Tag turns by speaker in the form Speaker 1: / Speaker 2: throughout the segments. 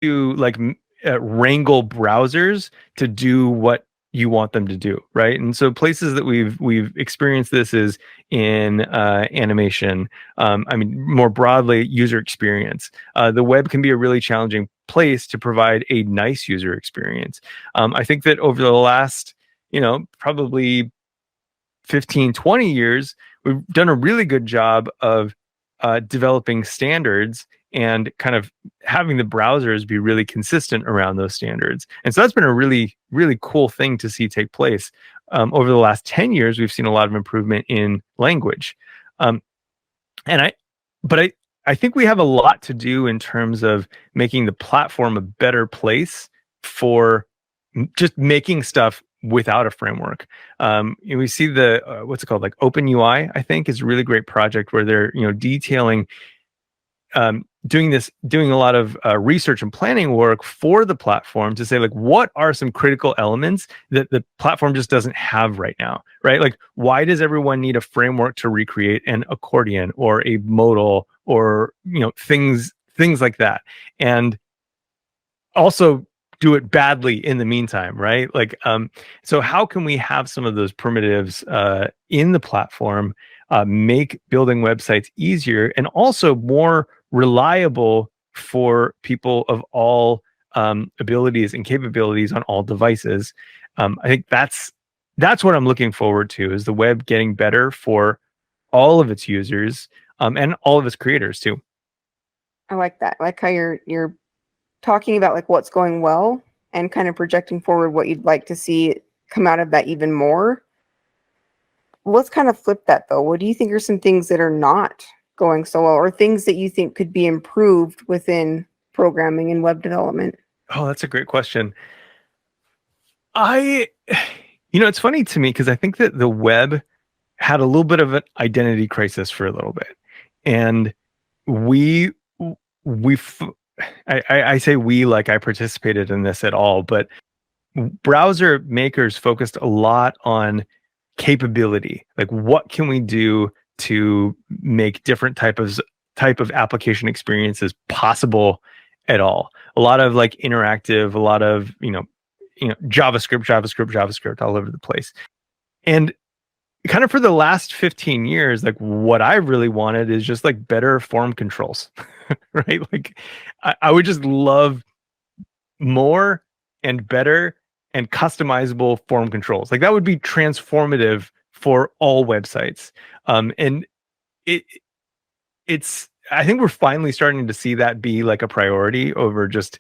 Speaker 1: to like wrangle browsers to do what you want them to do, right? And so places that we've experienced this is in animation. I mean, more broadly, user experience. The web can be a really challenging place to provide a nice user experience. I think that over the last, probably 15, 20 years, we've done a really good job of developing standards and kind of having the browsers be really consistent around those standards. And so that's been a really, really cool thing to see take place. Over the last 10 years, we've seen a lot of improvement in language. Um, and I think we have a lot to do in terms of making the platform a better place for just making stuff without a framework. We see the what's it called, like Open UI, I think, is a really great project where they're detailing, doing a lot of research and planning work for the platform to say, like, what are some critical elements that the platform just doesn't have right now, right? Like, why does everyone need a framework to recreate an accordion or a modal or things like that, and also do it badly in the meantime, right? Like, so how can we have some of those primitives in the platform, make building websites easier and also more reliable for people of all abilities and capabilities on all devices? I think that's what I'm looking forward to, is the web getting better for all of its users, and all of its creators too.
Speaker 2: I like that. I like how you're talking about like what's going well and kind of projecting forward what you'd like to see come out of that even more. Let's kind of flip that though. What do you think are some things that are not going so well, or things that you think could be improved within programming and web development?
Speaker 1: Oh, that's a great question. It's funny to me because I think that the web had a little bit of an identity crisis for a little bit, and we we I say we, like I participated in this at all, but browser makers focused a lot on capability. Like, what can we do to make different type of application experiences possible at all? A lot of like interactive, a lot of JavaScript all over the place. And kind of for the last 15 years, like, what I really wanted is just like better form controls, right? Like, I would just love more and better and customizable form controls. Like, that would be transformative for all websites. And it's I think we're finally starting to see that be like a priority over just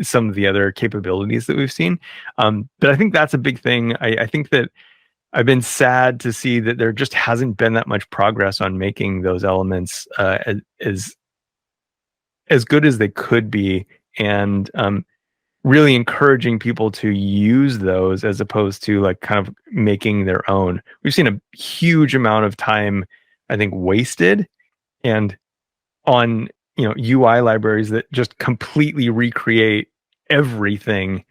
Speaker 1: some of the other capabilities that we've seen. But I think that's a big thing. I think that I've been sad to see that there just hasn't been that much progress on making those elements as good as they could be, and really encouraging people to use those as opposed to like kind of making their own. We've seen a huge amount of time, I think, wasted and on UI libraries that just completely recreate everything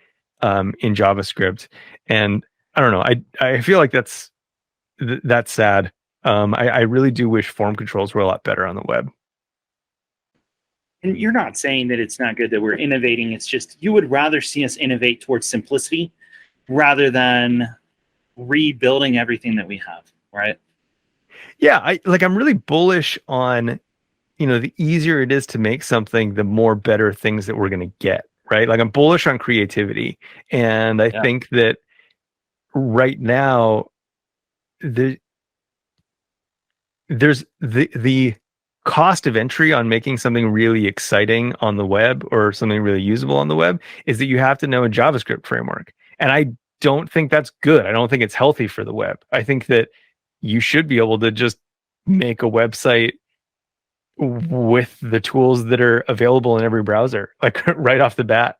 Speaker 1: in JavaScript. And I don't know, I feel like that's sad. I really do wish form controls were a lot better on the web.
Speaker 3: And you're not saying that it's not good that we're innovating. It's just you would rather see us innovate towards simplicity rather than rebuilding everything that we have, right?
Speaker 1: Yeah, I'm really bullish on, the easier it is to make something, the more better things that we're going to get, right? Like, I'm bullish on creativity, and I think that right now there's the cost of entry on making something really exciting on the web or something really usable on the web is that you have to know a JavaScript framework. And I don't think that's good. I don't think it's healthy for the web. I think that you should be able to just make a website with the tools that are available in every browser, like right off the bat.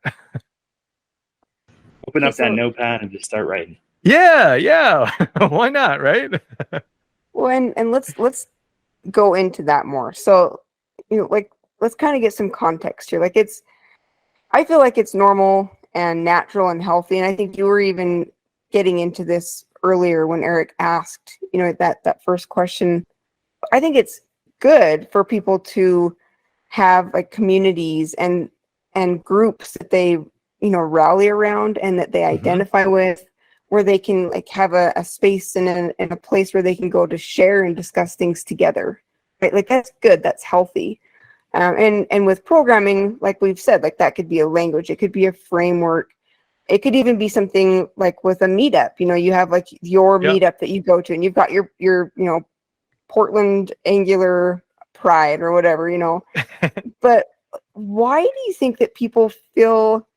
Speaker 3: Open up that notepad and just start writing.
Speaker 1: Yeah. Why not, right?
Speaker 2: Well, and let's go into that more. So, like, let's kind of get some context here. Like, I feel like it's normal and natural and healthy. And I think you were even getting into this earlier when Erik asked, that first question. I think it's good for people to have like communities and and groups that they, rally around and that they identify with, where they can like have a space and a place where they can go to share and discuss things together, right? Like that's good, that's healthy. And with programming, like we've said, like that could be a language, it could be a framework, it could even be something like with a meetup. You have like your meetup that you go to, and you've got your Portland Angular pride or whatever, But why do you think that people feel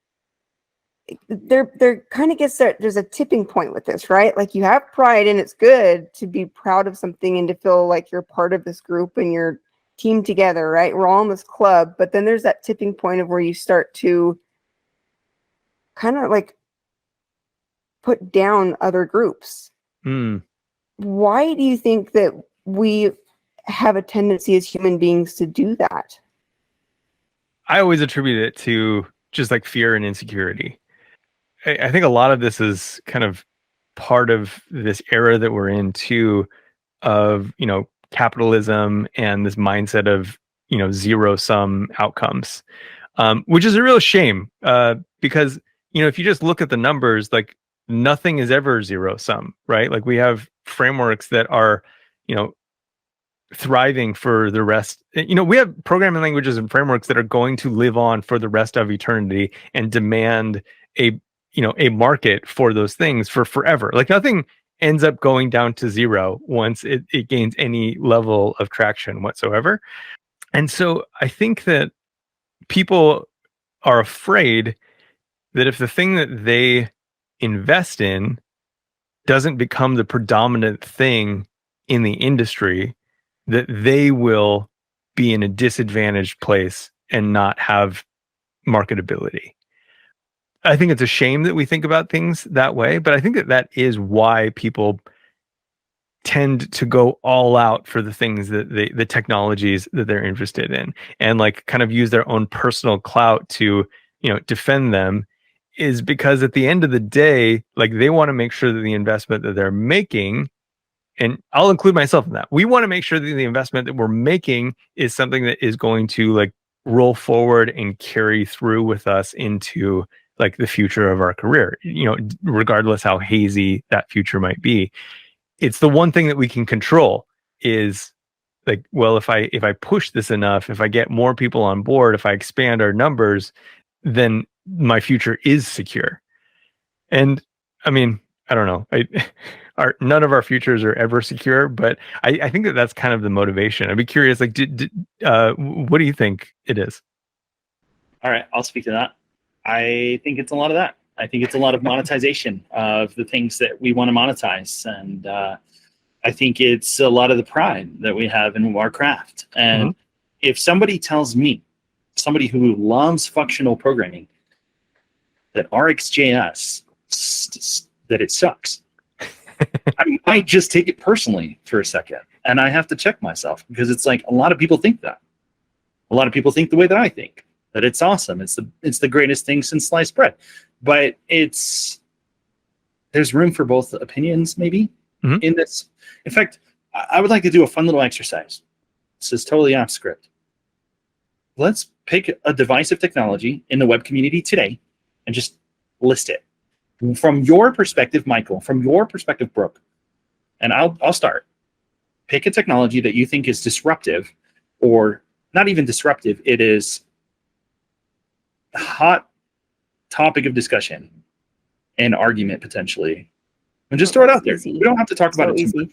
Speaker 2: they're kind of gets that there's a tipping point with this, right? Like you have pride and it's good to be proud of something and to feel like you're part of this group and you're team together, right? We're all in this club, but then there's that tipping point of where you start to kind of like put down other groups. Why do you think that we have a tendency as human beings to do that?
Speaker 1: I always attribute it to just like fear and insecurity. I think a lot of this is kind of part of this era that we're in too, of, capitalism and this mindset of, zero sum outcomes, which is a real shame, because, if you just look at the numbers, like nothing is ever zero sum, right? Like we have frameworks that are, thriving for the rest. We have programming languages and frameworks that are going to live on for the rest of eternity and demand a market for those things for forever. Like nothing ends up going down to zero once it gains any level of traction whatsoever. And so I think that people are afraid that if the thing that they invest in doesn't become the predominant thing in the industry, that they will be in a disadvantaged place and not have marketability. I think it's a shame that we think about things that way, but I think that is why people tend to go all out for the things that the technologies that they're interested in, and like kind of use their own personal clout to, defend them, is because at the end of the day, like they want to make sure that the investment that they're making, and I'll include myself in that, we want to make sure that the investment that we're making is something that is going to like roll forward and carry through with us into like the future of our career, regardless how hazy that future might be. It's the one thing that we can control is like, well, if I push this enough, if I get more people on board, if I expand our numbers, then my future is secure. And I mean, I don't know. None of our futures are ever secure, but I think that that's kind of the motivation. I'd be curious, like, what do you think it is?
Speaker 3: All right, I'll speak to that. I think it's a lot of that. I think it's a lot of monetization of the things that we want to monetize. And I think it's a lot of the pride that we have in our craft. And if somebody tells me, somebody who loves functional programming, that RxJS, that it sucks, I might just take it personally for a second. And I have to check myself, because it's like a lot of people think that. A lot of people think the way that I think, that it's awesome. It's the greatest thing since sliced bread. But there's room for both opinions maybe in this. In fact, I would like to do a fun little exercise. This is totally off script. Let's pick a divisive technology in the web community today and just list it. From your perspective, Michael, from your perspective, Brooke, and I'll start. Pick a technology that you think is disruptive, or not even disruptive, it is a hot topic of discussion and argument potentially, and just throw it out there. We don't have to talk about it too much.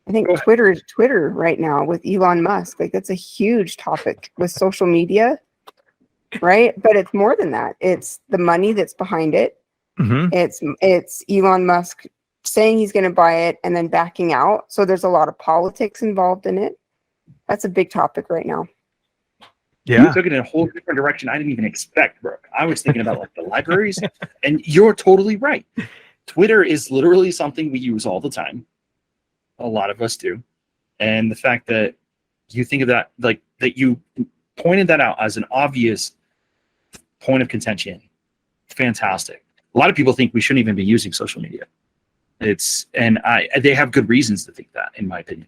Speaker 2: I think Twitter right now with Elon Musk, like that's a huge topic with social media, right? But it's more than that. It's the money that's behind it. It's Elon Musk saying he's going to buy it and then backing out. So there's a lot of politics involved in it. That's a big topic right now.
Speaker 3: Yeah. You took it in a whole different direction I didn't even expect, Brooke. I was thinking about like the libraries, and you're totally right. Twitter is literally something we use all the time. A lot of us do. And the fact that you think of that, like that you pointed that out as an obvious point of contention, fantastic. A lot of people think we shouldn't even be using social media. They have good reasons to think that, in my opinion.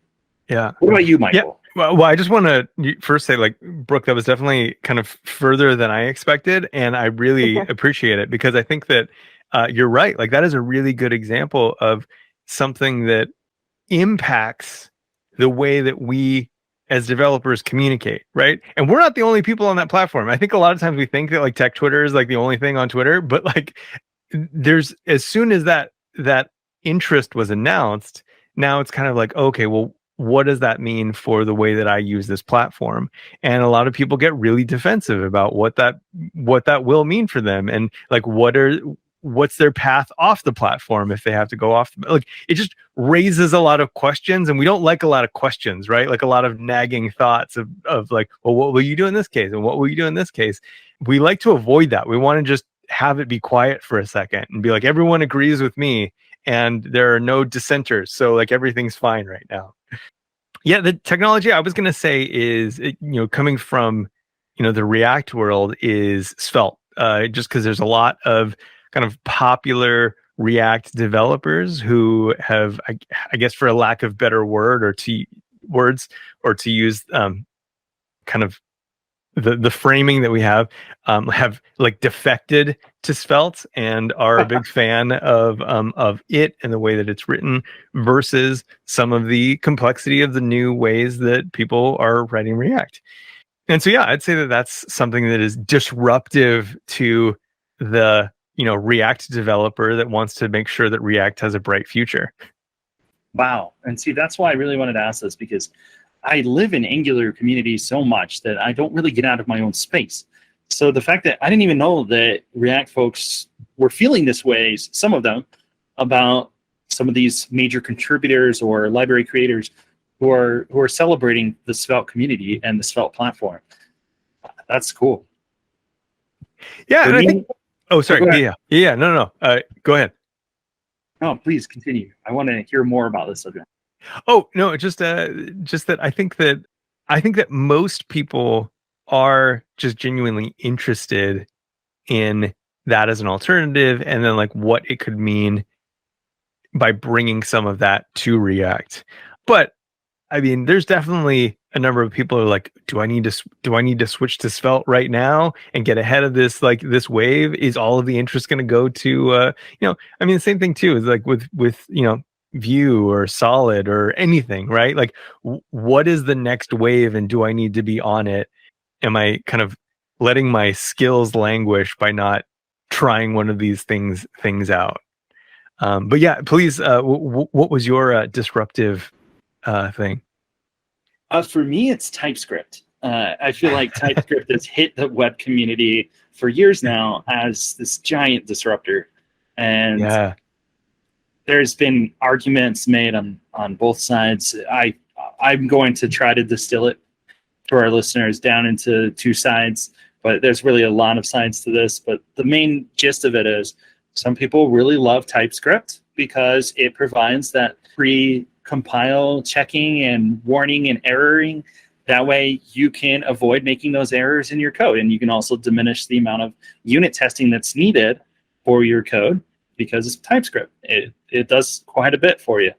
Speaker 1: Yeah.
Speaker 3: What about you, Michael?
Speaker 1: Well, I just want to first say, like, Brooke, that was definitely kind of further than I expected, and I really appreciate it because I think that you're right. Like, that is a really good example of something that impacts the way that we as developers communicate, right? And we're not the only people on that platform. I think a lot of times we think that like tech Twitter is like the only thing on Twitter, but like there's as soon as that interest was announced, now it's kind of like, okay, well, what does that mean for the way that I use this platform? And a lot of people get really defensive about what that will mean for them, and like what's their path off the platform if they have to go off. Like, it just raises a lot of questions, and we don't like a lot of questions, right? Like a lot of nagging thoughts of like, well, what will you do in this case, and what will you do in this case? We like to avoid that. We want to just have it be quiet for a second and be like, everyone agrees with me and there are no dissenters, so like everything's fine right now. Yeah, the technology I was going to say is, coming from, the React world is Svelte, just because there's a lot of kind of popular React developers who have, I guess, for a lack of better words, or to use kind of the framing that we have like defected to Svelte and are a big fan of it and the way that it's written versus some of the complexity of the new ways that people are writing React. And so, yeah, I'd say that that's something that is disruptive to the React developer that wants to make sure that React has a bright future.
Speaker 3: Wow. And see, that's why I really wanted to ask this, because I live in Angular community so much that I don't really get out of my own space. So the fact that I didn't even know that React folks were feeling this way, some of them, about some of these major contributors or library creators who are celebrating the Svelte community and the Svelte platform. That's cool.
Speaker 1: Yeah, and I think. Oh, sorry. Yeah. No. Go ahead.
Speaker 3: No, please continue. I want to hear more about this subject.
Speaker 1: Oh no, just that I think that most people are just genuinely interested in that as an alternative, and then like what it could mean by bringing some of that to React. But I mean, there's definitely a number of people who are like, do I need to switch to Svelte right now and get ahead of this wave? Is all of the interest going to go to I mean, the same thing too is like with Vue or Solid or anything, right? Like, what is the next wave, and do I need to be on it? Am I kind of letting my skills languish by not trying one of these things out? But yeah, please, what was your disruptive thing?
Speaker 3: For me, it's TypeScript. I feel like TypeScript has hit the web community for years now as this giant disruptor. And
Speaker 1: yeah,
Speaker 3: there's been arguments made on both sides. I'm going to try to distill it to our listeners down into two sides, but there's really a lot of sides to this. But the main gist of it is some people really love TypeScript because it provides that pre-compile checking and warning and erroring. That way you can avoid making those errors in your code, and you can also diminish the amount of unit testing that's needed for your code because it's TypeScript. It does quite a bit for you.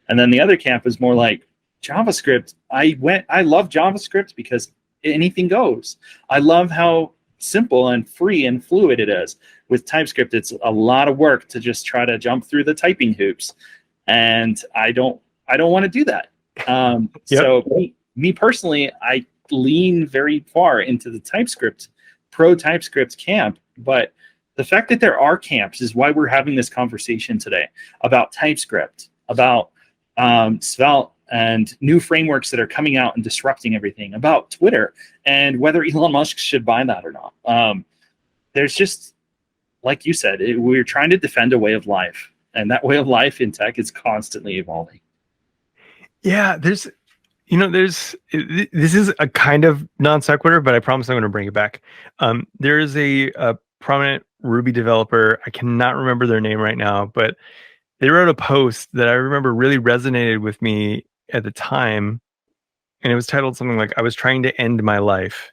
Speaker 3: And then the other camp is more like JavaScript. I love JavaScript because anything goes. I love how simple and free and fluid it is. With TypeScript, it's a lot of work to just try to jump through the typing hoops, and I don't want to do that. Yep. So me personally, I lean very far into the TypeScript, pro TypeScript camp, but the fact that there are camps is why we're having this conversation today about TypeScript, about Svelte, and new frameworks that are coming out and disrupting everything, about Twitter, and whether Elon Musk should buy that or not. There's just, like you said, we're trying to defend a way of life, and that way of life in tech is constantly evolving.
Speaker 1: Yeah, this is a kind of non sequitur, but I promise I'm going to bring it back. There is a prominent Ruby developer. I cannot remember their name right now, but they wrote a post that I remember really resonated with me at the time, and it was titled something like, "I was trying to end my life."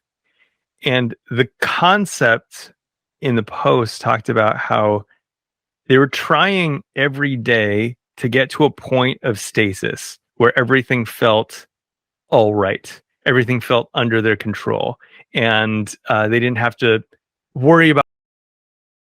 Speaker 1: And the concept in the post talked about how they were trying every day to get to a point of stasis where everything felt all right. Everything felt under their control, and they didn't have to worry about